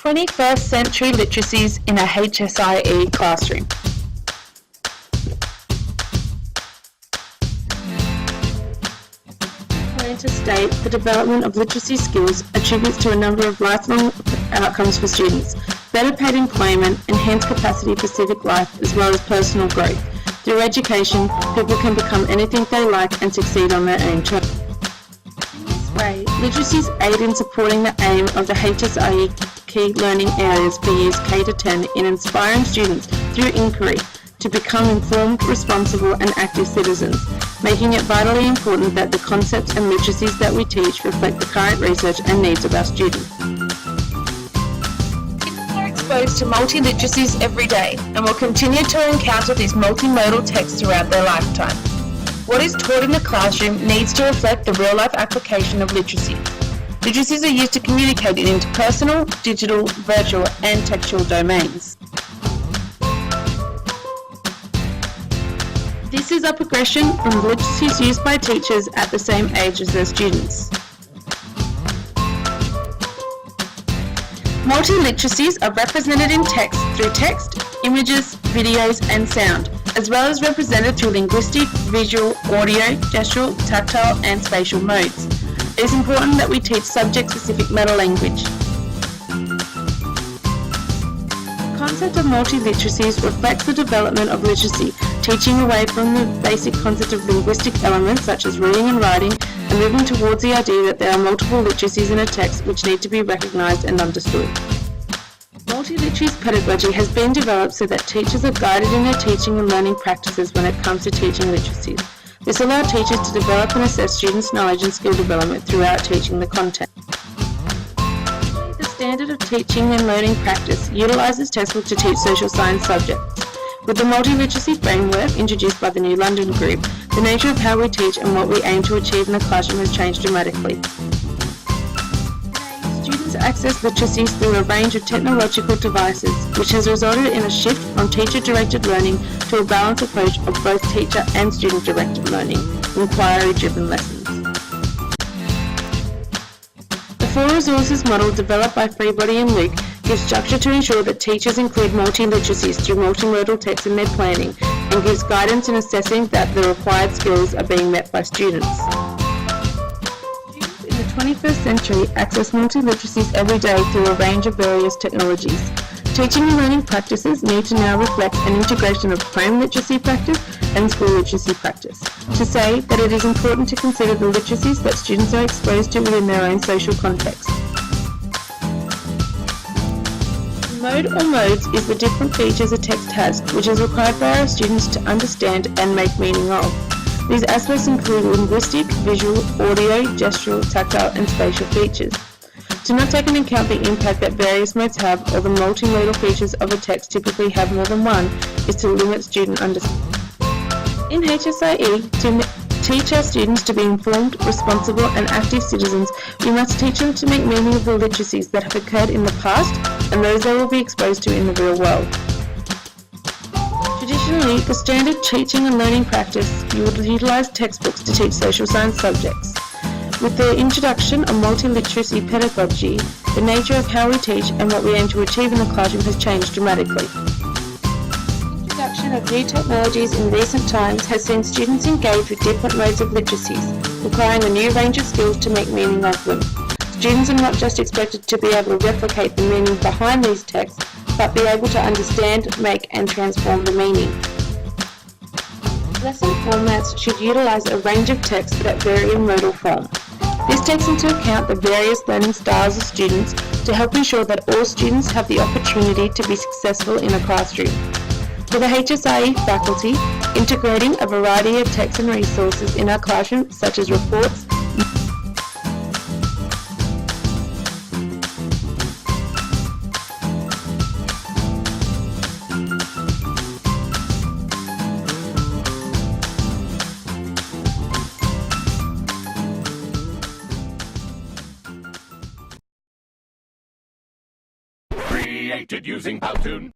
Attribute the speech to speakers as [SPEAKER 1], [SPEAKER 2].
[SPEAKER 1] 21st century literacies in a HSIE classroom. To state the development of literacy skills attributes to a number of lifelong outcomes for students: better paid employment, enhanced capacity for civic life, as well as personal growth. Through education, people can become anything they like and succeed on their own terms. In this way, literacies aid in supporting the aim of the HSIE key learning areas for years K to 10 in inspiring students through inquiry to become informed, responsible and active citizens, making it vitally important that the concepts and literacies that we teach reflect the current research and needs of our students. Students are exposed to multi-literacies every day and will continue to encounter these multimodal texts throughout their lifetime. What is taught in the classroom needs to reflect the real-life application of literacies. Literacies are used to communicate in interpersonal, digital, virtual and textual domains. This is a progression from the literacies used by teachers at the same age as their students. Multi-literacies are represented in text through text, images, videos and sound, as well as represented through linguistic, visual, audio, gestural, tactile and spatial modes. It is important that we teach subject-specific meta-language. The concept of multi-literacies reflects the development of literacy, teaching away from the basic concept of linguistic elements such as reading and writing, and moving towards the idea that there are multiple literacies in a text which need to be recognised and understood. Multi-literacies pedagogy has been developed so that teachers are guided in their teaching and learning practices when it comes to teaching literacies. This allows teachers to develop and assess students' knowledge and skill development throughout teaching the content. The standard of teaching and learning practice utilises textbooks to teach social science subjects. With the multi-literacy framework introduced by the New London Group, the nature of how we teach and what we aim to achieve in the classroom has changed dramatically. Students access literacies through a range of technological devices, which has resulted in a shift from teacher-directed learning to a balanced approach of both teacher and student-directed learning, inquiry-driven lessons. The four resources model developed by Freebody and Luke gives structure to ensure that teachers include multi-literacies through multimodal text in their planning and gives guidance in assessing that the required skills are being met by students. Students in the 21st century access multi-literacies every day through a range of various technologies. Teaching and learning practices need to now reflect an integration of home literacy practice and school literacy practice, to say that it is important to consider the literacies that students are exposed to within their own social context. Mode or modes is the different features a text has, which is required by our students to understand and make meaning of. These aspects include linguistic, visual, audio, gestural, tactile and spatial features. To not take into account the impact that various modes have or the multimodal features of a text typically have more than one is to limit student understanding. In HSIE, to teach our students to be informed, responsible and active citizens, we must teach them to make meaning of the literacies that have occurred in the past and those they will be exposed to in the real world. Traditionally, the standard teaching and learning practice, you would utilise textbooks to teach social science subjects. With the introduction of multi-literacy pedagogy, the nature of how we teach and what we aim to achieve in the classroom has changed dramatically. The introduction of new technologies in recent times has seen students engage with different modes of literacies, requiring a new range of skills to make meaning of them. Students are not just expected to be able to replicate the meaning behind these texts, but be able to understand, make and transform the meaning. Lesson formats should utilise a range of texts that vary in modal form. This takes into account the various learning styles of students to help ensure that all students have the opportunity to be successful in a classroom. For the HSIE faculty, integrating a variety of texts and resources in our classroom, such as reports,
[SPEAKER 2] created using Powtoon.